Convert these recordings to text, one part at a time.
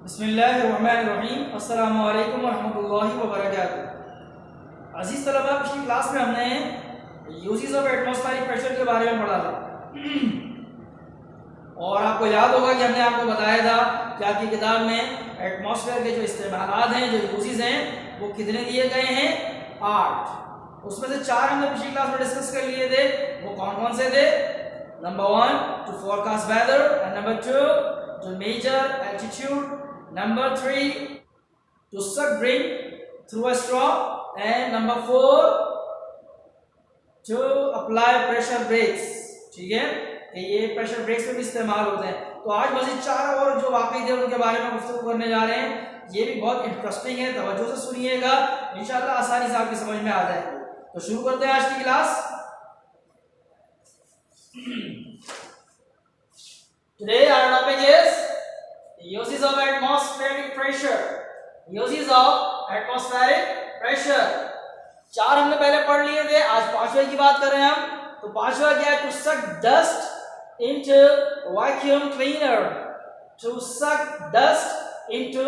बिस्मिल्लाहिर्रहमानिर्रहीम अस्सलामु अलैकुम वरहमतुल्लाहि वबरकातुहू। अजीज़ तलबा, पिछली क्लास में हमने यूजेस ऑफ एटमॉस्फेरिक प्रेशर के बारे में पढ़ा था और आपको याद होगा कि हमने आपको बताया था कि आपकी किताब में एटमॉस्फेयर के जो इस्तेमालात हैं, जो यूजेस हैं, वो कितने दिए गए हैं? 8। उसमें से 4 हमने पिछली क्लास में डिस्कस कर लिए थे। वो कौन कौन से थे? Number 1 to forecast weather, and number 2 to measure altitude, number 3 to suck drink through a straw, and number 4 to apply pressure brakes। ठीक है, ये प्रेशर ब्रेक्स में भी इस्तेमाल होते हैं। तो आज मजीद 4 और जो वाकई थे उनके बारे में गुफ्तगू करने जा रहे हैं। ये भी बहुत इंटरेस्टिंग है, तवज्जो से सुनिएगा, इंशाल्लाह आसानी से आपकी समझ में आ जाएगी। तो शुरू करते हैं आज की class. Today our topic is uses of atmospheric pressure। uses of atmospheric pressure 4 हमने पहले पढ़ लिए थे, आज 5वें की बात कर रहे हैं हम। तो 5वां क्या है? To suck dust into vacuum cleaner. To suck dust into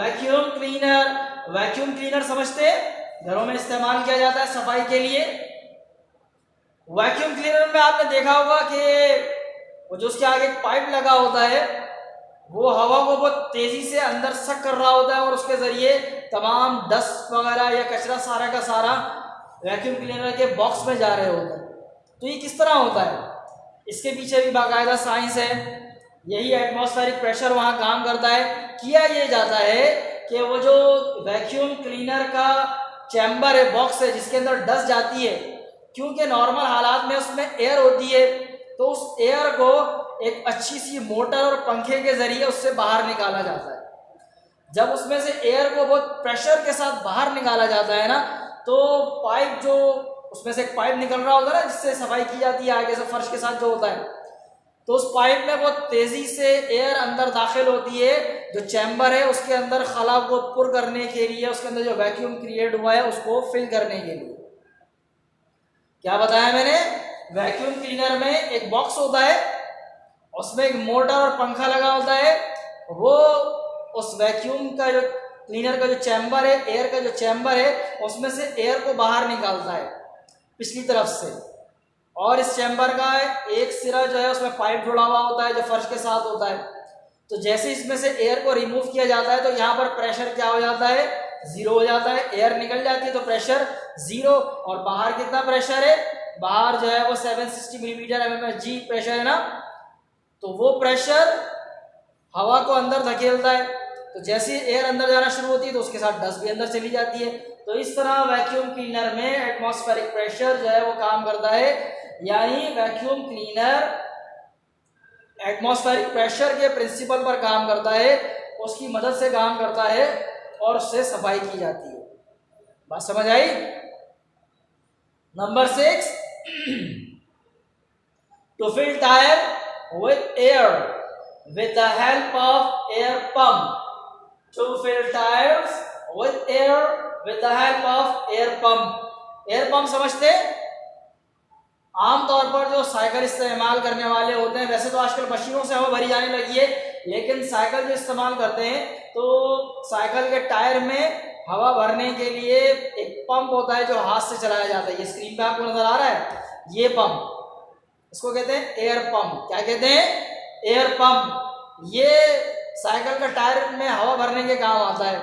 vacuum cleaner. Vacuum cleaner समझते हैं, घरों में इस्तेमाल किया जाता है सफाई के लिए। वैक्यूम क्लीनर में आपने देखा होगा कि वो जो उसके आगे एक पाइप लगा होता है, वो हवा को बहुत तेजी से अंदर सक कर रहा होता है और उसके जरिए तमाम डस्ट वगैरह या कचरा सारा का सारा वैक्यूम क्लीनर के बॉक्स में जा रहे होते हैं। तो ये किस तरह होता है, इसके पीछे भी बाकायदा साइंस है। यही एटमॉस्फेरिक प्रेशर वहाँ काम करता है। किया ये जाता है कि वो जो वैक्यूम क्लीनर का चैम्बर है, बॉक्स है, जिसके अंदर डस्ट जाती है, क्योंकि नॉर्मल हालात में उसमें एयर होती है, तो उस एयर को एक अच्छी सी मोटर और पंखे के जरिए उससे बाहर निकाला जाता है। जब उसमें से एयर को बहुत प्रेशर के साथ बाहर निकाला जाता है ना, तो पाइप जो उसमें से एक पाइप निकल रहा होता है ना, जिससे सफाई की जाती है आगे से फर्श के साथ जो होता है, तो उस पाइप में बहुत तेजी से एयर अंदर दाखिल होती है। जो चैम्बर है उसके अंदर खला को पुर करने के लिए, उसके अंदर जो वैक्यूम क्रिएट हुआ है उसको फिल करने के लिए। क्या बताया मैंने? वैक्यूम क्लीनर में एक बॉक्स होता है, उसमें एक मोटर और पंखा लगा होता है। वो उस वैक्यूम का जो क्लीनर का जो चैम्बर है, एयर का जो चैम्बर है, उसमें से एयर को बाहर निकालता है पिछली तरफ से। और इस चैम्बर का एक सिरा जो है उसमें पाइप जुड़ा हुआ होता है जो फर्श के साथ होता है। तो जैसे इसमें से एयर को रिमूव किया जाता है तो यहाँ पर प्रेशर क्या हो जाता है? 0 हो जाता है। एयर निकल जाती है तो प्रेशर 0। और बाहर कितना प्रेशर है? बाहर जो है वो 760 मिलीमीटर mmHg प्रेशर है ना। तो वो प्रेशर हवा को अंदर धकेलता है। तो जैसे एयर अंदर जाना शुरू होती है तो उसके साथ डस्ट भी अंदर चली जाती है। तो इस तरह वैक्यूम क्लीनर में एटमॉस्फेरिक प्रेशर जो है वो काम करता है। यानी वैक्यूम क्लीनर एटमॉस्फेरिक प्रेशर के प्रिंसिपल पर काम करता है, उसकी मदद से काम करता है और उससे सफाई की जाती है। बात समझ आई? Number 6 to fill tyre with air with the help of air pump। to fill tires with air with the help of air pump। Air pump समझते? आमतौर पर जो साइकिल इस्तेमाल करने वाले होते हैं, वैसे तो आजकल मशीनों से हवा भरी जाने लगी है, लेकिन साइकिल जो इस्तेमाल करते हैं तो साइकिल के टायर में हवा भरने के लिए एक पंप होता है जो हाथ से चलाया जाता है। ये स्क्रीन पे आपको नजर आ रहा है, ये पंप, इसको कहते हैं एयर पंप। क्या कहते हैं? Air pump. ये साइकिल का टायर में हवा भरने के काम आता है।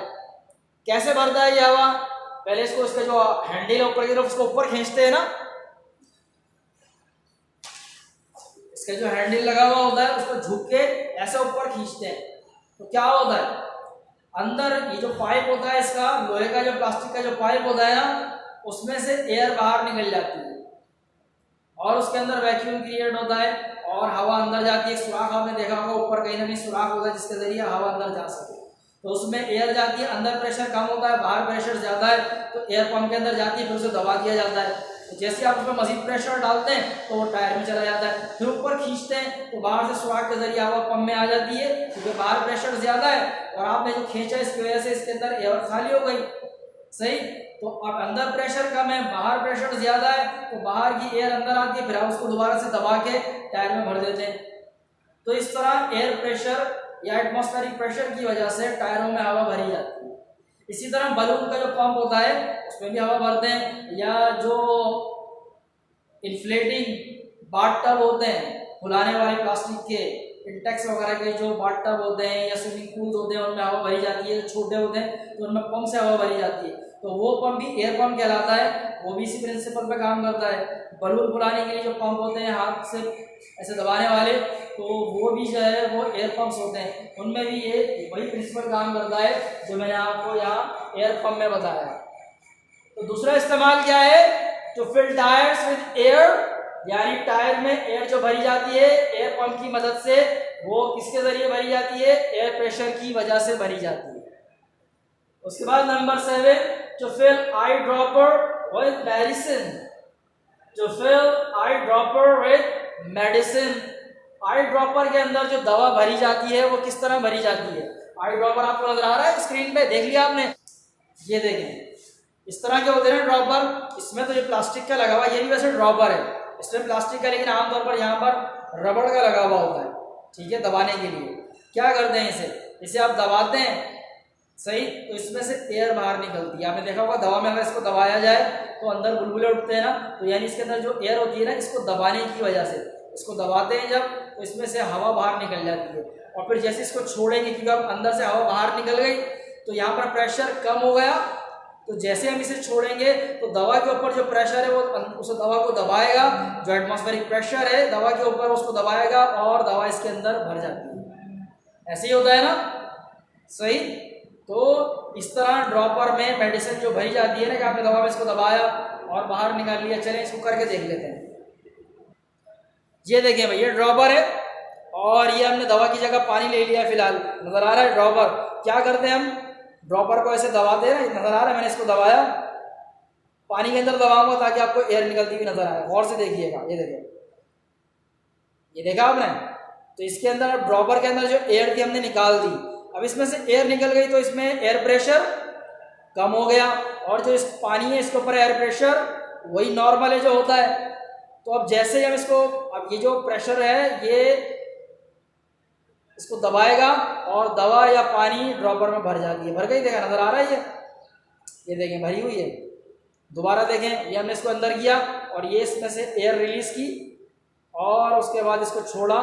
कैसे भरता है ये हवा? पहले इसको, इसका जो हैंडल है ऊपर की तरफ, उसको ऊपर खींचते हैं ना, इसका जो हैंडल लगा हुआ होता है उसको झुक के ऐसे ऊपर खींचते हैं। तो क्या होता है? अंदर ये जो पाइप होता है, इसका लोहे का जो प्लास्टिक का जो पाइप होता है ना, उसमें से एयर बाहर निकल जाती है और उसके अंदर वैक्यूम क्रिएट होता है और हवा अंदर जाती है। सुराख आपने देखा होगा, ऊपर कहीं ना कहीं सुराख होता है जिसके जरिए हवा अंदर जा सके। तो उसमें एयर जाती है, अंदर प्रेशर कम होता है, बाहर प्रेशर ज्यादा है, तो एयर पंप के अंदर जाती है, फिर उसे दबा दिया जाता है। तो जैसे आप उसमें मजीद प्रेशर डालते हैं तो वो टायर में चला जाता है। फिर ऊपर खींचते हैं तो बाहर से सुराख के जरिए हवा पंप में आ जाती है, क्योंकि बाहर प्रेशर ज्यादा है और आपने जो खींचा इसकी वजह से इसके अंदर एयर खाली हो गई। सही? तो अब अंदर प्रेशर कम है, बाहर प्रेशर ज्यादा है, तो बाहर की एयर अंदर आती है, फिर आप उसको दोबारा से दबा के टायर में भर देते हैं। तो इस तरह एयर प्रेशर या एटमॉस्फेरिक प्रेशर की वजह से टायरों में हवा भरी जाती है। इसी तरह बलून का जो पंप होता है उसमें भी हवा भरते हैं, या जो इन्फ्लेटिंग बाथ टब होते हैं फुलाने वाले प्लास्टिक के, इंटेक्स वगैरह के जो बाथ टब होते हैं या स्विमिंग पूल होते हैं उनमें हवा भरी जाती है। छोटे होते हैं तो उनमें पंप से हवा भरी जाती है, तो वो पंप भी एयर पंप कहलाता है, वो भी इसी प्रिंसिपल पे काम करता है। बलून फुलाने के लिए जो पंप होते हैं हाथ से ऐसे दबाने वाले, तो वो भी जो है वो एयर पंप्स होते हैं, उनमें भी ये वही प्रिंसिपल काम करता है जो मैंने आपको यहाँ एयर पंप में बताया। तो दूसरा इस्तेमाल क्या है, to fill tyres with air, यानी टायर में एयर जो भरी जाती है एयर पंप की मदद से, वो किसके जरिए भरी जाती है, एयर प्रेशर की वजह से भरी जाती है। उसके बाद number 7, to fill eye dropper with medicine, to fill eye dropper with medicine. Eye dropper के अंदर जो दवा भरी जाती है वो किस तरह भरी जाती है, आई ड्रॉपर आपको नजर आ रहा है स्क्रीन पे, देख लिया आपने, ये देखें इस तरह के होते हैं ड्रॉपर। इसमें तो ये प्लास्टिक का लगा हुआ, ये भी वैसे ड्रॉपर है, इसमें प्लास्टिक का, लेकिन आमतौर पर यहाँ पर रबड़ का लगा हुआ होता है, ठीक है, दबाने के लिए। क्या करते हैं इसे आप दबाते हैं, सही, तो इसमें से एयर बाहर निकलती है। आपने देखा होगा दवा में अगर इसको दबाया जाए तो अंदर बुलबुले उठते हैं ना, तो यानी इसके अंदर जो एयर होती है ना, इसको दबाने की वजह से, इसको दबाते हैं जब, तो इसमें से हवा बाहर निकल जाती है। और फिर जैसे इसको छोड़ेंगे, क्योंकि अब अंदर से हवा बाहर निकल गई तो यहाँ पर प्रेशर कम हो गया, तो जैसे हम इसे छोड़ेंगे तो दवा के ऊपर जो प्रेशर है वो उस दवा को दबाएगा, जो एटमॉस्फेरिक प्रेशर है दवा के ऊपर उसको दबाएगा और दवा इसके अंदर भर जाती है। ऐसे ही होता है ना, सही। तो इस तरह ड्रॉपर में मेडिसिन जो भरी जाती है ना, कि आपने दवा में इसको दबाया और बाहर निकाल लिया। चलें इसको करके देख लेते हैं। ये देखिए भाई, ये ड्रॉपर है और ये हमने दवा की जगह पानी ले लिया है, फिलहाल नजर आ रहा है ड्रॉपर। क्या करते हैं हम, ड्रॉपर को ऐसे दबाते हैं, नजर आ रहा है, मैंने इसको दबाया, पानी के अंदर दबाऊंगा ताकि आपको एयर निकलती हुई नजर आए। गौर से देखिएगा, ये देखिए, ये देखा आपने, तो इसके अंदर ड्रॉपर के अंदर जो एयर थी हमने निकाल दी। अब इसमें से एयर निकल गई तो इसमें एयर प्रेशर कम हो गया, और जो इस पानी है इसके ऊपर एयर प्रेशर वही नॉर्मल है जो होता है। तो अब जैसे ही हम इसको, अब ये जो प्रेशर है ये इसको दबाएगा और दवा या पानी ड्रॉपर में भर जाती है। भर गई, देखा, नजर आ रहा है ये देखें भरी हुई है। दोबारा देखें, ये हमने इसको अंदर किया और ये इसमें से एयर रिलीज की और उसके बाद इसको छोड़ा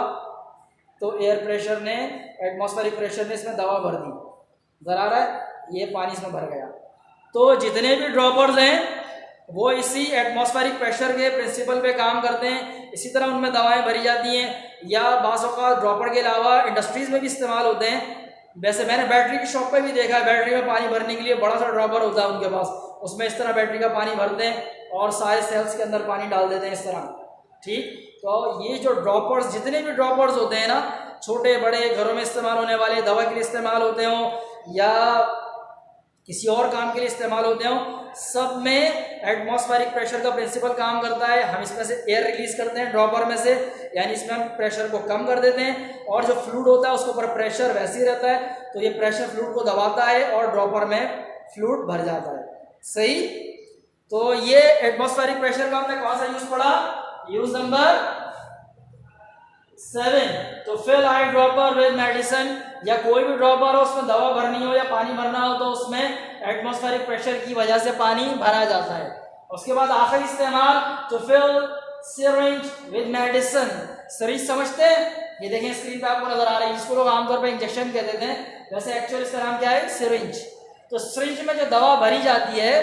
तो एयर प्रेशर ने, एटमॉस्फेरिक प्रेशर ने इसमें दवा भर दी। नजर आ रहा है, ये पानी इसमें भर गया। तो जितने भी ड्रॉपर्स हैं वो इसी एटमॉस्फेरिक प्रेशर के प्रिंसिपल पे काम करते हैं। इसी तरह उनमें दवाएं भरी जाती हैं, या बाज़ औक़ात ड्रॉपर के अलावा इंडस्ट्रीज़ में भी इस्तेमाल होते हैं। वैसे मैंने बैटरी की शॉप पे भी देखा है, बैटरी में पानी भरने के लिए बड़ा सा ड्रॉपर होता है उनके पास, उसमें इस तरह बैटरी का पानी भरते हैं और सारे सेल्स के अंदर पानी डाल देते हैं इस तरह, ठीक। तो ये जो ड्रॉपर्स, जितने भी ड्रॉपर्स होते हैं ना, छोटे बड़े, घरों में इस्तेमाल होने वाले, दवा के लिए इस्तेमाल होते हों या किसी और काम के लिए इस्तेमाल होते हों, सब में एटमॉस्फेरिक प्रेशर का प्रिंसिपल काम करता है। हम इसमें से एयर रिलीज करते हैं ड्रॉपर में से, यानी इसमें हम प्रेशर को कम कर देते हैं, और जो फ्लूइड होता है उसके ऊपर प्रेशर वैसे ही रहता है, तो ये प्रेशर फ्लूइड को दबाता है और ड्रॉपर में फ्लूइड भर जाता है, सही। तो ये एटमॉस्फेरिक प्रेशर का हमने कौन सा यूज पढ़ा, use number 7, to fill eye dropper with medicine, या कोई भी ड्रॉपर हो उसमें दवा भरनी हो या पानी भरना हो तो उसमें एटमॉस्फेरिक प्रेशर की वजह से पानी भरा जाता है। उसके बाद आखिरी इस्तेमाल, to fill syringe with medicine. Syringe समझते हैं, ये देखें स्क्रीन पे आपको नजर आ रही है, जिसको लोग आमतौर पर इंजेक्शन कहते थे, वैसे एक्चुअल इसका नाम क्या है, सिरिंज। तो सिरिंज में जो दवा भरी जाती है,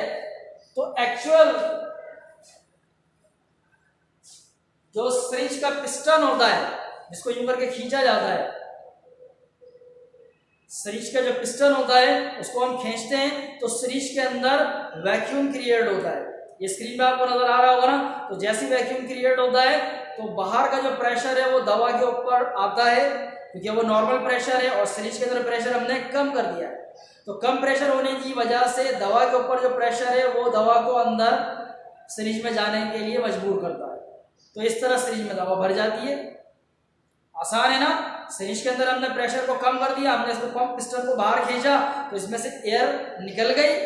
तो एक्चुअल जो सिरिंज का पिस्टन होता है जिसको यूं करके खींचा जाता है, सिरिंज का जो पिस्टन होता है उसको हम खींचते हैं तो सिरिंज के अंदर वैक्यूम क्रिएट होता है। ये स्क्रीन पे आपको नजर आ रहा होगा ना, तो जैसे वैक्यूम क्रिएट होता है तो बाहर का जो प्रेशर है वो दवा के ऊपर आता है, क्योंकि वो नॉर्मल प्रेशर है और सिरिंज के अंदर प्रेशर हमने कम कर दिया है। तो कम प्रेशर होने की वजह से दवा के ऊपर जो प्रेशर है वो दवा को अंदर सिरिंज में जाने के लिए मजबूर करता है। तो इस तरह सिरिंज में दवा भर जाती है। आसान है ना, सिरिंज के अंदर हमने प्रेशर को कम कर दिया, हमने इसको पंप पिस्टन को बाहर खींचा तो इसमें से एयर निकल गई।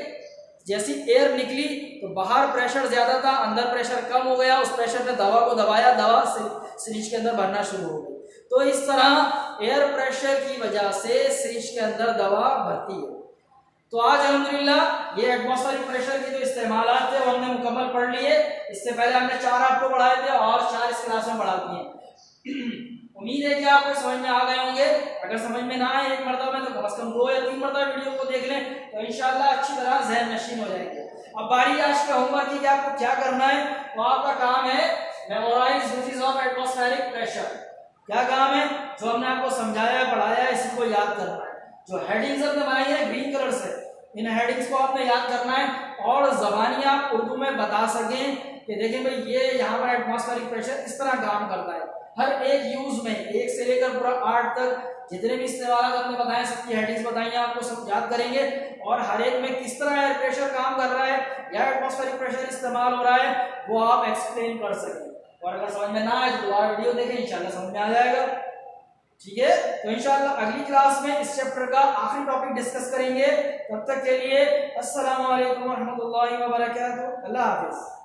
जैसी एयर निकली तो बाहर प्रेशर ज्यादा था, अंदर प्रेशर कम हो गया, उस प्रेशर ने दवा को दबाया, दवा सिरिंज के अंदर भरना शुरू हो गई। तो इस तरह एयर प्रेशर की वजह से सिरिंज के अंदर दवा भरती है। तो आज अल्हम्दुलिल्लाह ये एटमॉस्फेरिक प्रेशर के जो इस्तेमालात थे वो हमने मुकम्मल पढ़ लिए। इससे पहले हमने 4 आपको पढ़ाए थे और 4 इस क्लास में पढ़ा दिए। उम्मीद है कि आपको समझ में आ गए होंगे। अगर समझ में ना आए एक मरतबा में तो कम से कम 2 या 3 मरतबा वीडियो को देख लें तो इंशाल्लाह अच्छी तरह ज़हन नशीन हो जाएगी। अब बारी आज के होमवर्क की कि आपको क्या करना है। तो आपका काम है memorise uses of atmospheric pressure. क्या काम है? जो हमने आपको समझाया पढ़ाया इसी को याद करना है। जो हेडिंग्स हमने बनाई है ग्रीन कलर से, इन हेडिंग्स को आपने याद करना है और ज़बानी आप उर्दू में बता सकें कि देखें भाई ये यहाँ पर एटमॉस्फेरिक प्रेशर इस तरह काम करता है। हर एक यूज में 1 से लेकर पूरा 8 तक जितने भी इस्तेमाल आपने बताए सबकी हेडिंग्स बताई हैं, आपको सब याद करेंगे और हर एक में किस तरह एयर प्रेशर काम कर रहा है या एटमॉस्फेरिक प्रेशर इस्तेमाल हो रहा है वो आप एक्सप्लेन कर सकें। और अगर समझ में ना आए तो दोबारा वीडियो देखें, इंशाल्लाह समझ में आ जाएगा। ठीक है, तो इंशाल्लाह अगली क्लास में इस चैप्टर का आखिरी टॉपिक डिस्कस करेंगे। तब तक के लिए अस्सलाम वालेकुम व रहमतुल्लाहि व बरकातहू। अल्लाह हाफिज।